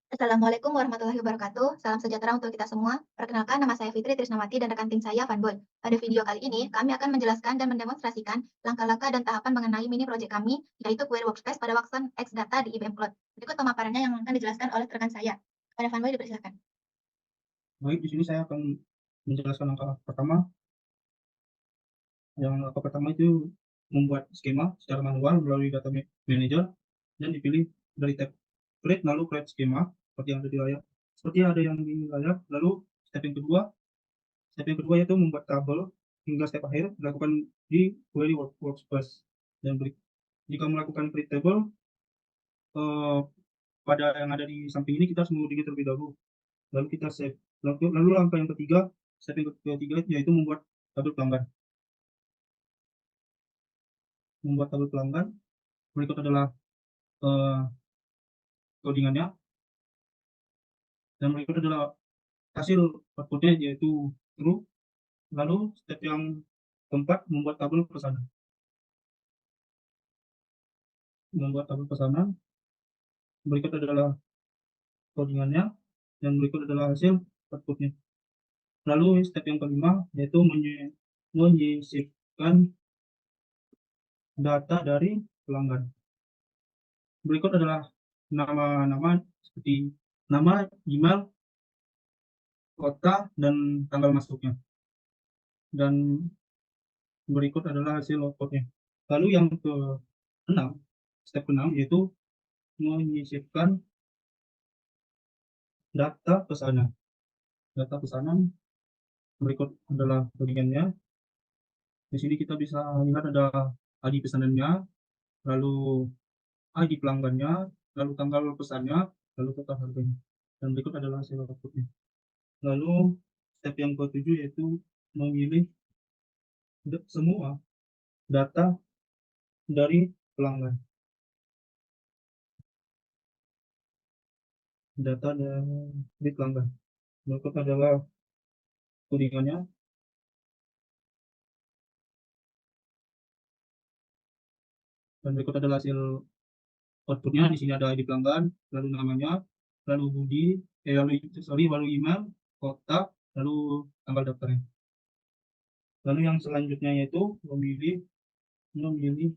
Assalamualaikum warahmatullahi wabarakatuh. Salam sejahtera untuk kita semua. Perkenalkan, nama saya Fitri Trisnawati dan rekan tim saya, Fanboy. Pada video kali ini, kami akan menjelaskan dan mendemonstrasikan langkah-langkah dan tahapan mengenai mini project kami, yaitu Query Workspace pada Watson X Data di IBM Cloud. Berikut pemaparannya yang akan dijelaskan oleh rekan saya. Pada Fanboy, dipersilakan. Baik, di sini saya akan menjelaskan langkah pertama. Yang langkah pertama itu membuat skema secara manual melalui data manager dan dipilih dari tab create lalu create skema seperti yang ada di layar. Seperti yang ada yang di layar. Lalu step yang kedua yaitu membuat tabel hingga step akhir dilakukan di query workspace. Dan jika melakukan create table eh, pada yang ada di samping ini kita harus mengunduhnya terlebih dahulu. Lalu kita save. Lalu langkah yang ketiga, step yang ketiga yaitu membuat tabel pelanggan. Berikut adalah eh, codingannya, dan berikut adalah hasil outputnya yaitu true. Lalu step yang keempat membuat tabel pesanan. Berikut adalah codingannya, dan berikut adalah hasil outputnya. Lalu step yang kelima yaitu menyisipkan data dari pelanggan. Berikut adalah nama-nama seperti nama, email, kota, dan tanggal masuknya. Dan berikut adalah hasil outputnya. Lalu yang keenam, step keenam yaitu menyisipkan data pesanan. Data pesanan berikut adalah bagiannya. Di sini kita bisa lihat ada ID pesanannya, lalu ID pelanggannya, lalu tanggal pesannya, lalu total harganya. Dan berikut adalah hasil outputnya. Lalu step yang ketujuh yaitu memilih semua data dari pelanggan. Data dari pelanggan. Berikut adalah codingannya, dan berikut adalah hasil outputnya. Di sini ada ID pelanggan, lalu namanya, lalu lalu email, kota, lalu tanggal daftarnya. Lalu yang selanjutnya yaitu memilih memilih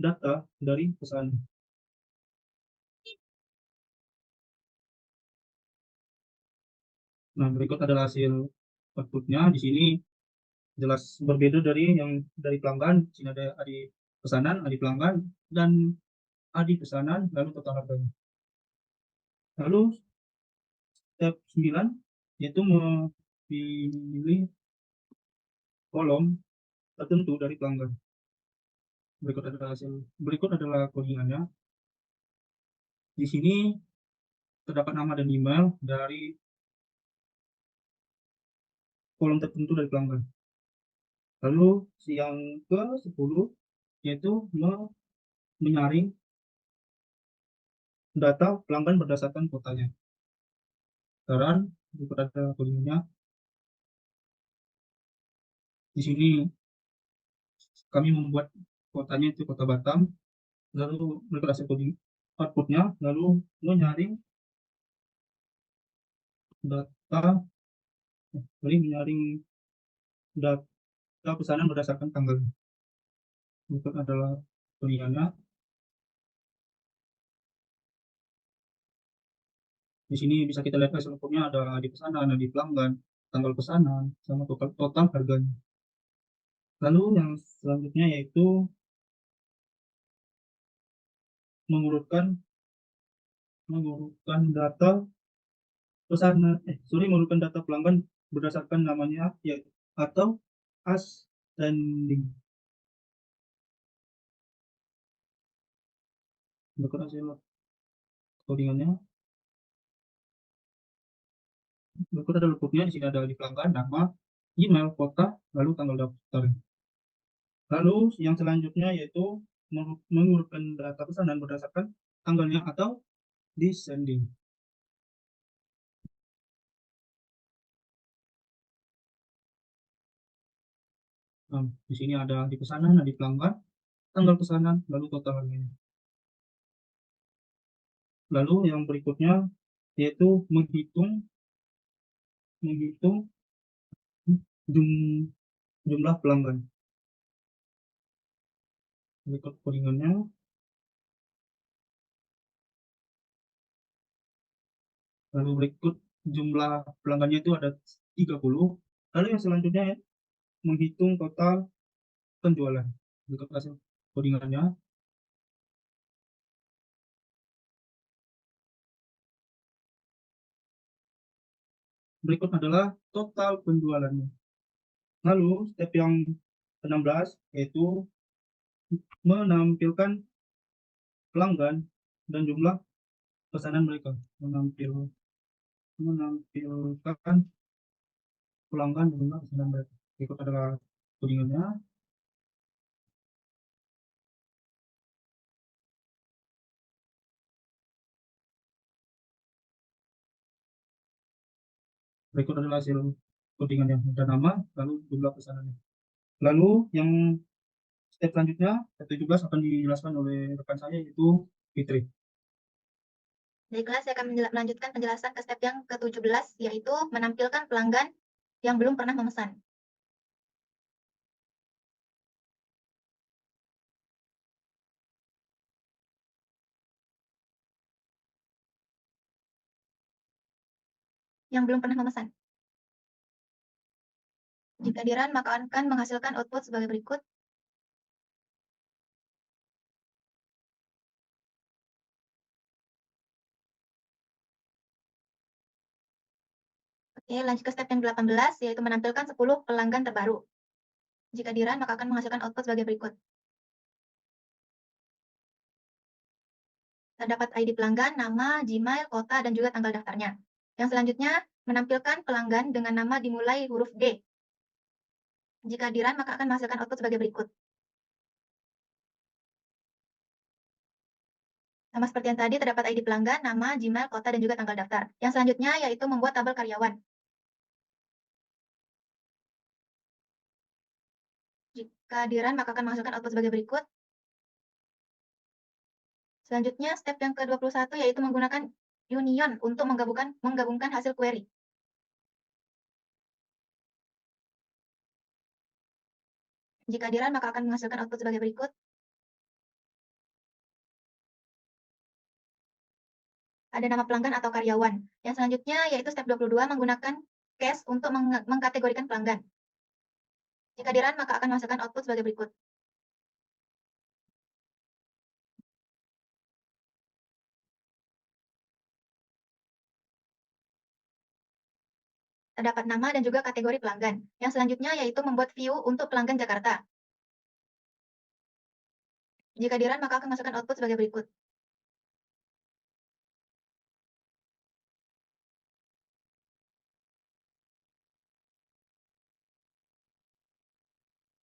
data dari pesan. Nah, berikut adalah hasil outputnya. Di sini jelas berbeda dari yang dari pelanggan. Di sini ada ID pesanan, ID pelanggan, dan ID pesanan, lalu total harganya. Lalu step 9 yaitu memilih kolom tertentu dari pelanggan. Berikut adalah codingannya. Di sini terdapat nama dan email dari kolom tertentu dari pelanggan. Lalu yang ke-10 yaitu menyaring data pelanggan berdasarkan kotanya. Sekarang berikut ada codingannya. Di sini kami membuat kotanya itu kota Batam. Lalu berikut hasil coding outputnya, lalu menyaring data menyaring data pesanan berdasarkan tanggal. Berikut adalah codingannya. Di sini bisa kita lihat hasil outputnya ada di pesanan, ada di pelanggan, tanggal pesanan, sama total harganya. Lalu yang selanjutnya yaitu mengurutkan mengurutkan data mengurutkan data pelanggan berdasarkan namanya ya, atau ascending. Berikut hasil codingannya. Berikut ada outputnya. Di sini ada di pelanggan, nama, email, kota, lalu tanggal daftar. Lalu yang selanjutnya yaitu mengurutkan data pesanan berdasarkan tanggalnya atau descending. Nah, di sini ada di pesanan, ada di pelanggan, tanggal pesanan, lalu total harganya. Lalu yang berikutnya yaitu menghitung jumlah pelanggan. Berikut codingannya. Lalu berikut jumlah pelanggannya itu ada 30. Lalu yang selanjutnya ya, menghitung total penjualan. Berikut hasil codingannya. Berikut adalah total penjualannya. Lalu step yang ke-16 yaitu menampilkan pelanggan dan jumlah pesanan mereka. Menampilkan pelanggan dan jumlah pesanan mereka. Berikut adalah codingannya. Berikut adalah hasil codingan yang ada nama, lalu jumlah pesanannya. Lalu yang step selanjutnya, step 17 akan dijelaskan oleh rekan saya yaitu Fitri. Baiklah, saya akan melanjutkan penjelasan ke step yang ke-17, yaitu menampilkan pelanggan yang belum pernah memesan. Yang belum pernah memesan. Jika di-run, maka akan menghasilkan output sebagai berikut. Oke, lanjut ke step yang ke-18, yaitu menampilkan 10 pelanggan terbaru. Jika di-run, maka akan menghasilkan output sebagai berikut. Terdapat ID pelanggan, nama, Gmail, kota, dan juga tanggal daftarnya. Yang selanjutnya, menampilkan pelanggan dengan nama dimulai huruf D. Jika di-run, maka akan menghasilkan output sebagai berikut. Sama seperti yang tadi, terdapat ID pelanggan, nama, Gmail, kota, dan juga tanggal daftar. Yang selanjutnya yaitu membuat tabel karyawan. Jika di-run, maka akan menghasilkan output sebagai berikut. Selanjutnya, step yang ke-21 yaitu menggunakan union untuk menggabungkan hasil query. Jika di-run, maka akan menghasilkan output sebagai berikut. Ada nama pelanggan atau karyawan. Yang selanjutnya yaitu step 22 menggunakan case untuk mengkategorikan pelanggan. Jika di-run, maka akan menghasilkan output sebagai berikut. Terdapat nama dan juga kategori pelanggan. Yang selanjutnya yaitu membuat view untuk pelanggan Jakarta. Jika di-run, maka akan menghasilkan output sebagai berikut.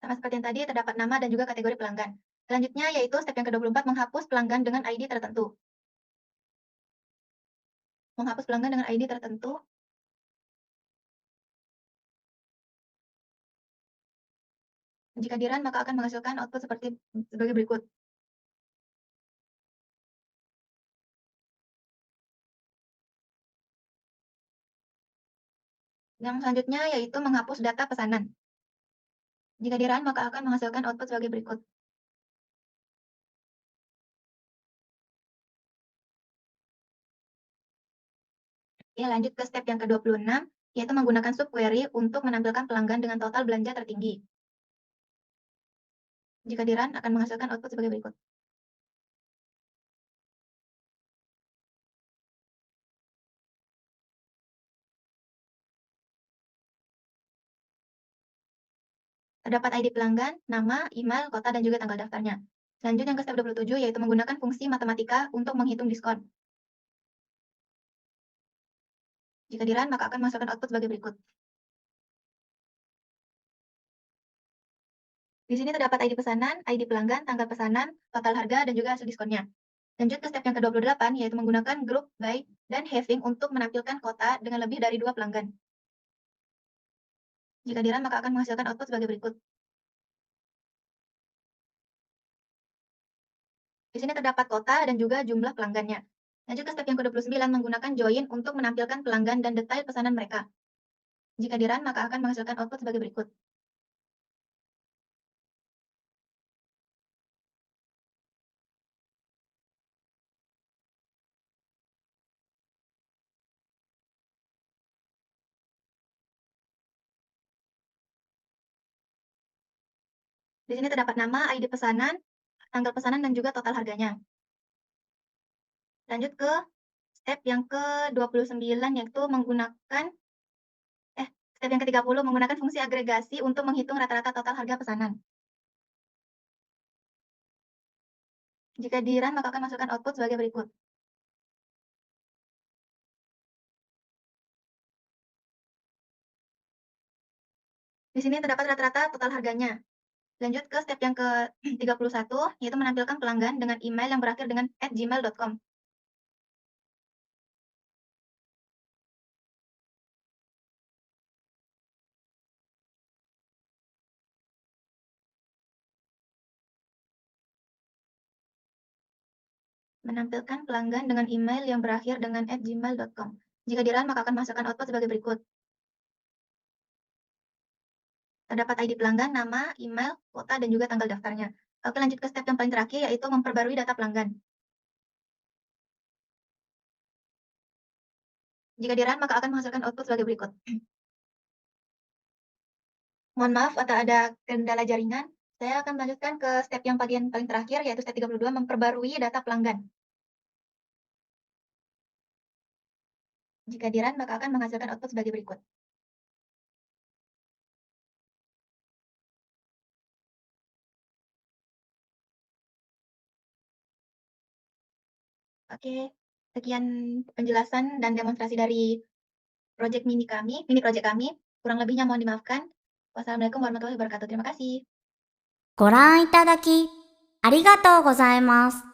Sama seperti yang tadi, terdapat nama dan juga kategori pelanggan. Selanjutnya yaitu step yang ke-24 menghapus pelanggan dengan ID tertentu. Menghapus pelanggan dengan ID tertentu. Jika di-run, maka akan menghasilkan output sebagai berikut. Yang selanjutnya yaitu menghapus data pesanan. Jika di-run, maka akan menghasilkan output sebagai berikut. Ya, lanjut ke step yang ke-26, yaitu menggunakan subquery untuk menampilkan pelanggan dengan total belanja tertinggi. Jika di-run, akan menghasilkan output sebagai berikut. Terdapat ID pelanggan, nama, email, kota, dan juga tanggal daftarnya. Lanjut yang ke step 27, yaitu menggunakan fungsi matematika untuk menghitung diskon. Jika di-run, maka akan menghasilkan output sebagai berikut. Di sini terdapat ID pesanan, ID pelanggan, tanggal pesanan, total harga, dan juga hasil diskonnya. Lanjut ke step yang ke-28, yaitu menggunakan group by dan having untuk menampilkan kota dengan lebih dari 2 pelanggan. Jika di-run, maka akan menghasilkan output sebagai berikut. Di sini terdapat kota dan juga jumlah pelanggannya. Lanjut ke step yang ke-29, menggunakan join untuk menampilkan pelanggan dan detail pesanan mereka. Jika di-run, maka akan menghasilkan output sebagai berikut. Di sini terdapat nama, ID pesanan, tanggal pesanan, dan juga total harganya. Lanjut ke step yang ke-29, yaitu step yang ke-30, menggunakan fungsi agregasi untuk menghitung rata-rata total harga pesanan. Jika di-run, maka akan masukkan output sebagai berikut. Di sini terdapat rata-rata total harganya. Lanjut ke step yang ke-31, yaitu menampilkan pelanggan dengan email yang berakhir dengan @gmail.com. Menampilkan pelanggan dengan email yang berakhir dengan @gmail.com. Jika di-run, maka akan masukkan output sebagai berikut. Terdapat ID pelanggan, nama, email, kota, dan juga tanggal daftarnya. Oke, lanjut ke step yang paling terakhir, yaitu memperbarui data pelanggan. Jika di-run, maka akan menghasilkan output sebagai berikut. Mohon maaf atau ada kendala jaringan. Saya akan melanjutkan ke step yang bagian paling terakhir, yaitu step 32, memperbarui data pelanggan. Jika di-run, maka akan menghasilkan output sebagai berikut. Oke, sekian penjelasan dan demonstrasi dari mini project kami. Kurang lebihnya mohon dimaafkan. Wassalamualaikum warahmatullahi wabarakatuh. Terima kasih. ご覧いただきありがとうございます。